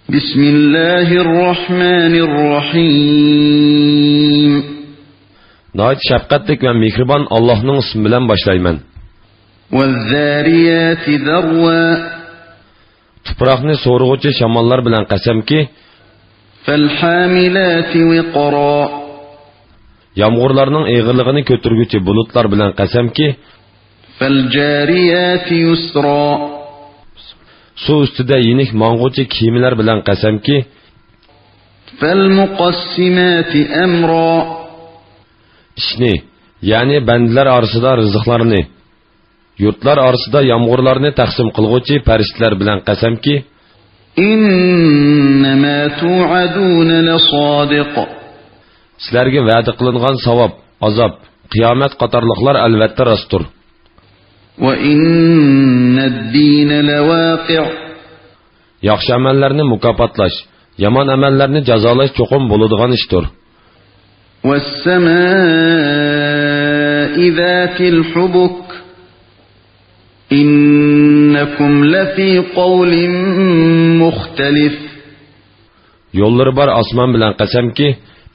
Bismillahirrahmanirrahim. Nəhayət şəfqətlik və mehriban Allah'ın ismi bilan başlayman. وَالذَّارِيَاتِ ذَرْوًا. Tuproqni so'rg'uvchi shamollar bilan qasamki, فَالْحَامِلَاتِ وِقْرًا. yomg'irlarning eg'irligini ko'targuvchi bulutlar bilan qasamki, فَالْجَارِيَاتِ يُسْرًا. suv ustida yenik mong'uvchi kiyimlar bilan qasamki, فَالْمُقَسِّمَاتِ أَمْرًا. ishni, ya'ni bandalar orasida rizqlarni, yurtlar orasida yomg'irlarni taqsim qilguvchi farishtalar bilan qasamki, إِنَّمَا تُوعَدُونَ لَصَادِقٌ. sizlarga va'da qilingan savob, azob, qiyomat qatorliqlar albatta rostdir. وَإِنَّ الدِّينَ لَوَاقِعٌ. Yaxshi amallarni mukofotlash, yomon amallarni jazolash cho'qim bo'ladigan ishdir. وَالسَّمَاءِ ذَاتِ الْحُبُكِ. إِنَّكُمْ لَفِي قَوْلٍ مُخْتَلِفٍ. Yo'llari bor osmon bilan qasamki,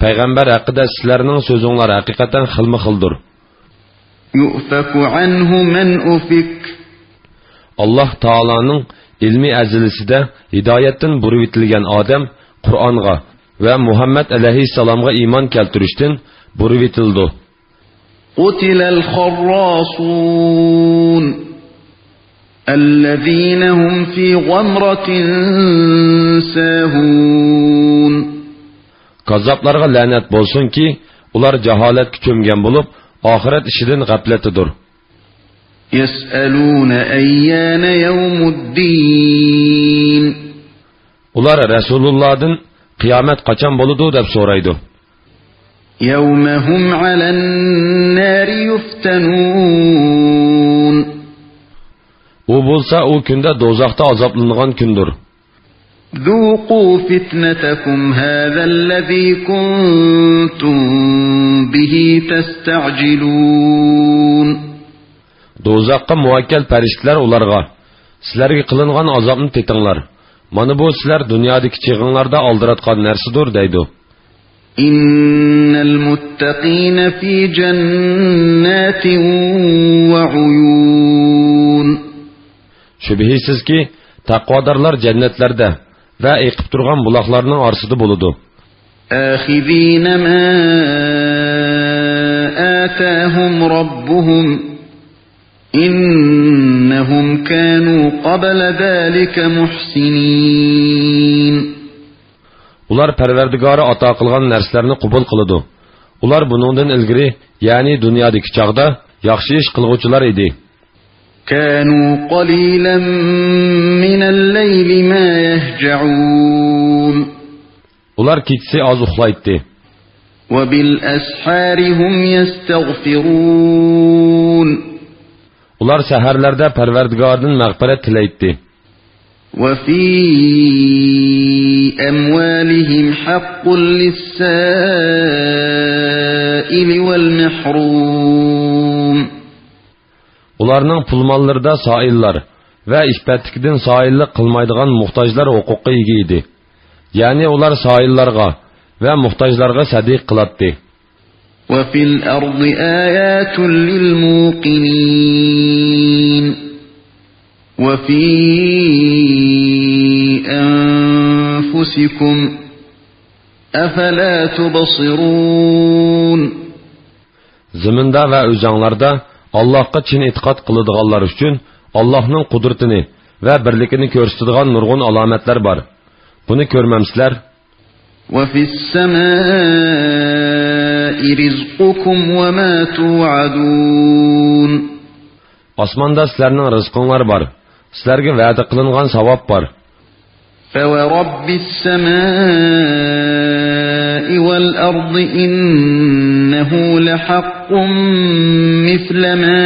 payg'ambar haqida sizlarning so'zinglar haqiqatan xilma-xildir. يُؤْفَكُ عَنْهُ مَنْ أُفِكَ. Alloh taolaning ilmi azilisida hidoyatdan burib etilgan odam Qur'onga va Muhammad alayhissalomga iymon keltirishdan burib etildi. قُتِلَ الْخَرَّاصُونَ الَّذِينَ هُمْ فِي غَمْرَةٍ سَاهُونَ. Kazzablarga la'nat bo'lsin-ki, ular jaholatga cho'mgan bo'lib, oxirat ishidan g'aflatidir. يَسْأَلُونَ أَيَّانَ يَوْمُ الدِّينِ. Ular Rasulullohdan qiyomat qachon bo'ladi deb so'raydi. يَوْمَ هُمْ عَلَى النَّارِ يُفْتَنُونَ. U bo'lsa u kunda do'zaxda azoblanadigan kundir. ذُوقُوا فِتْنَتَكُمْ هَذَا الَّذِي كُنْتُمْ بِهِ تَسْتَعْجِلُونَ. Do'zaxqa muvakkal farishtalar ularga, sizlarga qilingan azobni tetinglar. Mana bu sizlar dunyodagi chig'inglarda oldiratgan narsadir deydi. İnnel muttaqina fi cennetin ve uyun. Şübhisizki taqvodorlar jannatlarda va eqib turgan buloqlarning orasida bo'ladi. Axizina ma atahum robbuhum innahum kanu qabla zalika muhsinin. Ular Parvardigori ato qilgan narsalarni qabul qiladi. Ular buningdan ilgari, ya'ni dunyodagi chaqda yaxshi ish qilguvchilar edi. Kanu qalilan min al-layli ma yahja'un. Ular kechasi oz uxlaydi. Wa bil ashari hum yastaghfirun. Ular saharlarda Parvardigordan mag'firat tilaydi. وفي أموالهم حق للسائل والمحروم. Ularning pul mollarida soillar va ishbatlikdan soillik qilmaydigan muhtojlar huquqqa ega edi. Ya'ni ular soillarga va muhtojlarga sadiq qiladi. وفي الأرض آيات للموقنين. وفي أنفسكم أفلا تبصرون. Ziminda va o'zinglarda Allohga chin e'tiqod qiladiganlar uchun Allohning qudratini va birligini ko'rsatadigan nurg'un alomatlar bor. Buni ko'rmamsizlar? وفي السماء رزقكم وما توعدون. Osmonda sizlarning rizqinglar bor. Sizlarga va'da qilingan savob bor. فورب السماء والأرض إنه لحق مثل ما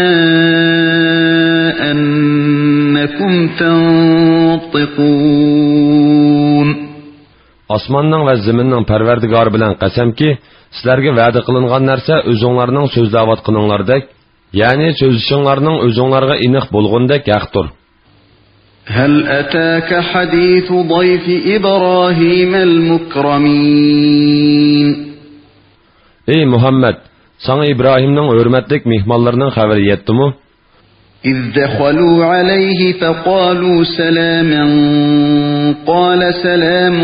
أنكم تنطقون. Osmonning va zaminning Parvardigori bilan qasamki, sizlarga va'da qilingan narsa o'zinglarning so'zlayotganinglardek, ya'ni so'zishinglarning o'zinglarga aniq bo'lgandek haqdir. هل أتاك حديث ضيف إبراهيم المكرمين Ey Muhammed, sana İbrahim'nin hürmetlik mihmallarının haberi yetti mi? إذ دخلوا عليه فقالوا سلاما قال سلام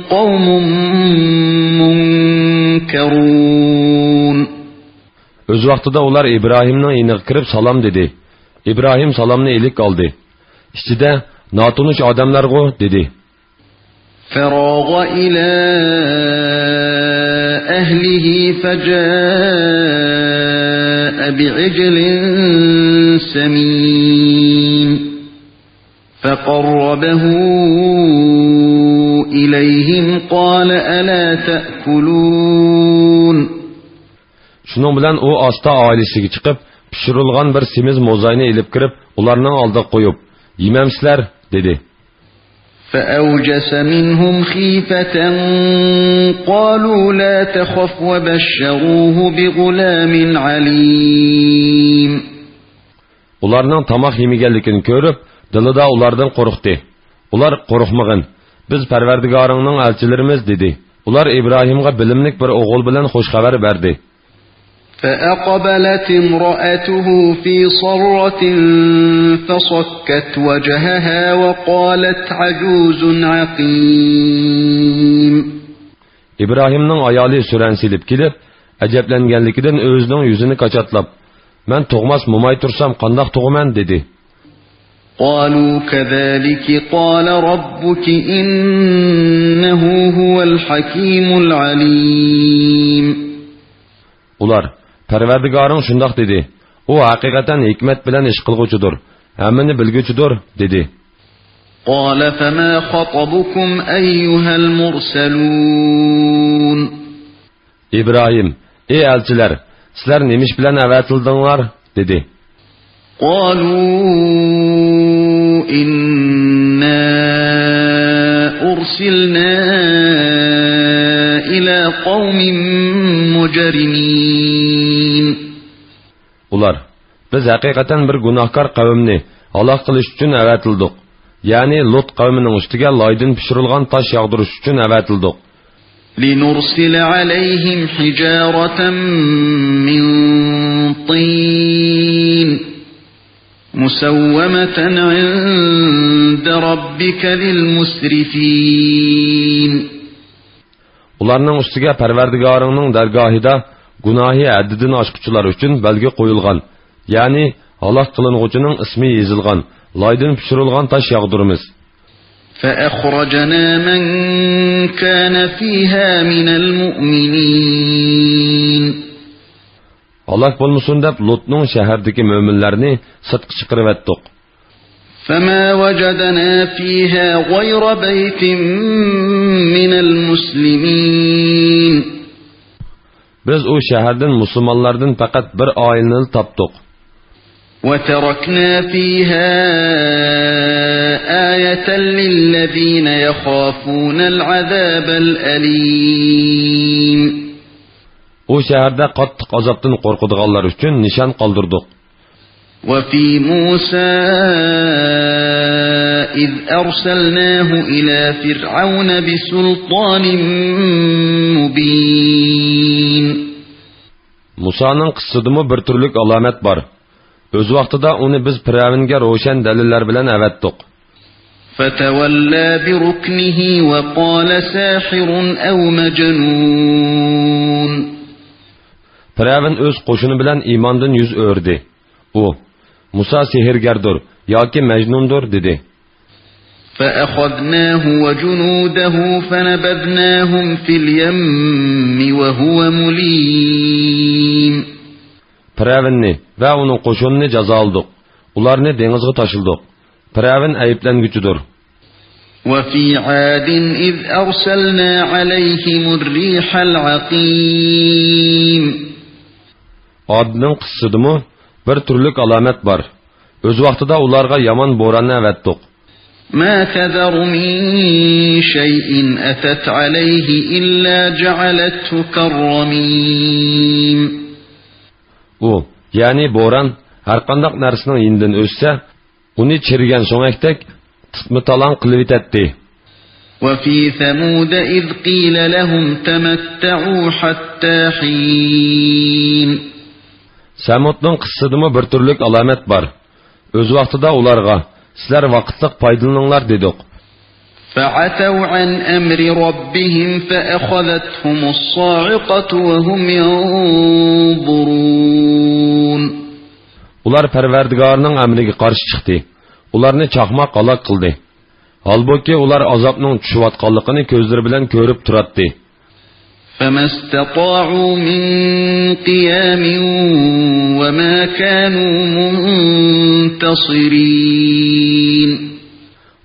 قوم منكرون Öz vaqtida ular İbrahim'nin iniga kirib salom dedi. İbrahim salomni ilik oldi. İchida notunush odamlarga dedi. فراغ إلى أهله فجاء بعجل سمين فقربه إليهم قال ألا تأكلون Şunun bilan u asta oilasiga chiqib, pishirilgan bir semiz mo'zayni ilib kirib, ularning oldiga qo'yib, "Yemamsizlar?" dedi. فأوجس منهم خيفة قالوا لا تخف وبشروه بغلام عليم Ularning tamoq yemiganligini ko'rib, dilida ulardan qo'rqdi. Ular qo'rqmag'in. Biz Parvardigoringning elchilarimiz dedi. Ular İbrahimga bilimlik bir o'g'il bilan xush xabar berdi. فأقبلت امرأته في صرة فصكت وجهها وقالت عجوز عقيم İbrahimning ayoli suransilib kelib, ajablanganligidan o'zining yuzini qachatlab, "Men tug'mas mo'may tursam qandoq tug'man?" dedi. قالوا كذلك قال ربك إنه هو الحكيم العليم Ular, Parvardigoring shundoq dedi. U haqiqatan hikmat bilan ish qilguvchidir, hammani bilguvchidir dedi. قال فما خطبكم أيها المرسلون İbrahim, ey elchilar, sizlar nemish bilan avatildinglar dedi. قالوا إنا أرسلنا إلى قوم مجرمين Ular, biz haqiqatan bir gunohkor qavmni halok qilish uchun avatildik. Ya'ni Lut qavmining ustiga loydan pishirilgan tosh yog'dirish uchun avatildik. لنرسل عليهم حجارة من طين مسومة عند ربك للمسرفين Ularning ustiga Parvardigoringning dargohida gunohi haddidan oshquchilar uchun belgi qo'yilgan, ya'ni halok qilinuvchining ismi yozilgan, loydan pishirilgan tosh yog'diramiz. فأخرجنا من كان فيها من المؤمنين Halok bo'lmasin deb Lutning shahardagi mo'minlarni sirtqa chiqarib etdik. فما وجدنا فيها غير بيت من المسلمين Biz o shahardan musulmonlardan faqat bir oilani topdik. وتركنا فيها آية للذين يخافون العذاب الأليم O shaharda qattiq azobdan qo'rqadiganlar uchun nishon qoldirdik. وفي موسى إذ أرسلناه إلى فرعون بسلطان مبين Musa'nın qıssadımı bir türlük alamet var. Öz vaqtida onu biz Firavunga ro'shan dalillar bilan avatdik. فتولى بركنه وقال ساحر أو مجنون Firavun öz qo'shini bilan iymondan yuz o'rdi. U Musa sehrgardir yoki majnundir dedi. فأخذناه وجنوده فنبذناهم في اليم وهو مليم Firavunni va uning qo'shinini jazo oldik. Ularni dengizga tashildik. Firavun ayblanguvchidir. وفي عاد إذ أرسلنا عليهم الريح العقيم Adning qissidimi bir turlik alamet var. Öz vaqtida ularga yomon bo'ronni avatdik. ما تذر من شيء أتت عليه إلا جعلته كالرميم U, ya'ni bo'ron har qanday narsaning yindan o'ssa, uni chirigan so'ngakdek tutmitalan qilib etdi. وفي ثمود إذ قيل لهم تمتعوا حتى حين Samudning qissidimi bir turlik alomat bor. O'z vaqtida ularga sizlar vaqtliq foydalaninglar dedik. فعتوا عن أمر ربهم فأخذتهم الصاعقة وهم ينظرون. Ular Parvardigorning amriga qarshi chiqdi. Ularni chaqmoq halok qildi. Halbuki ular azobning tushayotganligini ko'zlari bilan ko'rib turardi. فما استطاعوا من قيام وما كانوا منتصرين.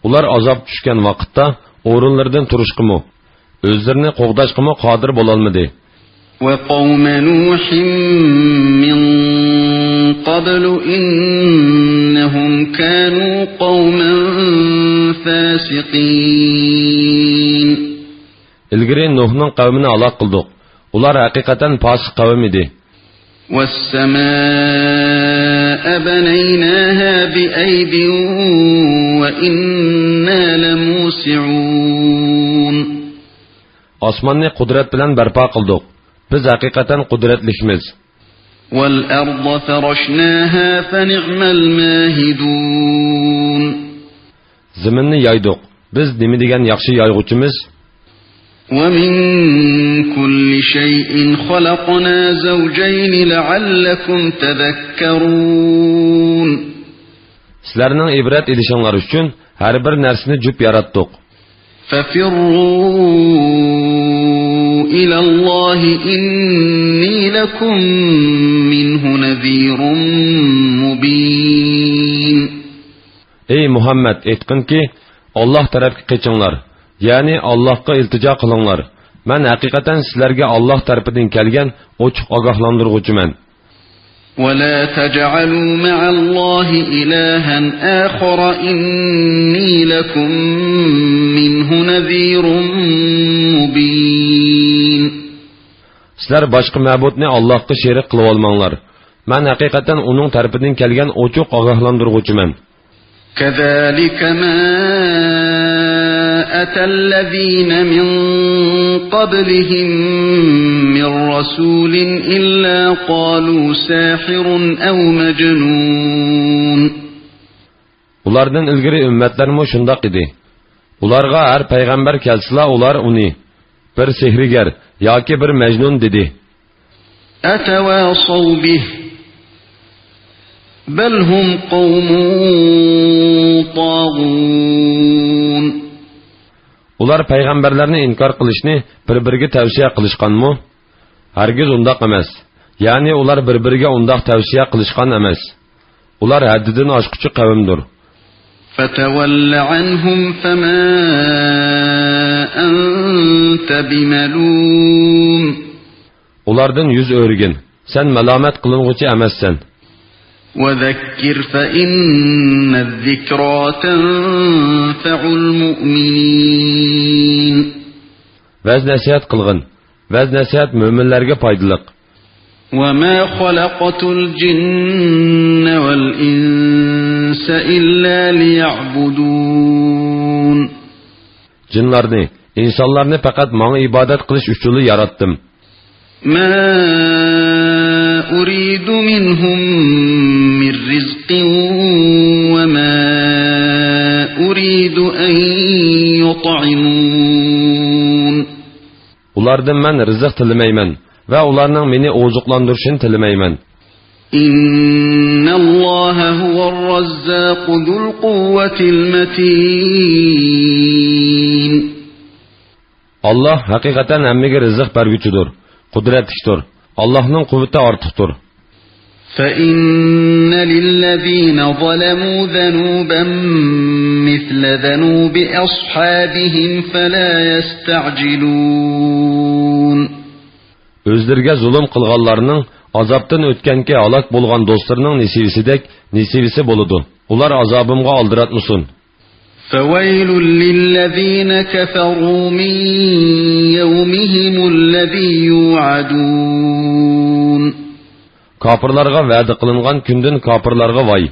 Ular azob tushgan vaqtda o'rinlaridan turishqimi, o'zlarini qo'g'dashqimi qodir bo'la olmadi. وقوم نوح من قبل إنهم كانوا قوما فاسقين. İlgiri Nuh'ning qavmini halok qildik. Ular haqiqatan fosiq qavm edi. والسماء بنيناها بأيد وإنا لموسعون. Osmonni qudrat bilan barpo qildik. Biz haqiqatan qudratlikmiz. والأرض فرشناها فنعم الماهدون. Zaminni yaydik. Biz nima degan yaxshi yayg'uchimiz? ومن كل شيء خلقنا زوجين لعلكم تذكرون. Sizlarning ibrat edishinglar uchun har bir narsani jup yaratdik. ففروا إلى الله إني لكم منه نذير مبين. Ey Muhammad, aytqinki, Allah tarafga qechinglar. Yani Allah'a iltijo qilinglar. Men haqiqatan sizlarga Allah tarafidan kelgan ochiq ogohlantiruvchiman. ولا تجعلوا مع الله إلها آخر إني لكم منه نذير مبين. Sizlar boshqa ma'budni Allohga sherik qilib olmanglar. Men haqiqatan uning tarafidan kelgan ochiq ogohlantiruvchiman. كذلك ما أتى الذين من قبلهم من رسول إلا قالوا ساحر أو مجنون. Ulardan ilgari ümmetlermi şundaq idi. Ularga her peygamber kelsila ular uni bir sehrigar yoki bir majnun dedi. أتواصوا به بل هم قوم طاغون. Ular peygamberlerini inkar qilishni bir-biriga tavsiya qilishganmi? Hargiz undaq emas. Yani ular bir-biriga undaq tavsiya qilishgan emas. Ular haddidan oshquchi qavmdir. فتول عنهم فما أنت بملوم. Ulardan yüz o'rgin. Sen malomat qiling'uchi emassan. وذكر فإن الذكرى تنفع المؤمنين. Vaz nasihat qilgin. Vaz nasihat mo'minlarga foydali. وما خلقت الجن والإنس إلا ليعبدون. Jinlarni, insonlarni faqat menga ibodat qilish uchun yaratdim. ما أريد منهم من رزق وما أريد أن يطعمون. Ulardan men rizq tilamayman va ularning meni oziqlantirishini tilamayman. إن الله هو الرزاق ذو القوة المتين. Allah haqiqatan hammaga rizq berguchidir, qudratlidir. Allah'ның quvvati ortiqdir. فإن للذين ظلموا ذنوبا مثل ذنوب أصحابهم فلا يستعجلون. Özlerge zulüm qilganlarning azobdan o'tganki halok bo'lgan do'stlarining nesibisidek nesibisi boludu. Ular azobimga oldiratmasin. فويل للذين كفروا من يومهم الذي يوعدون. Kafirlarga va'da qilingan kundan kafirlarga voy.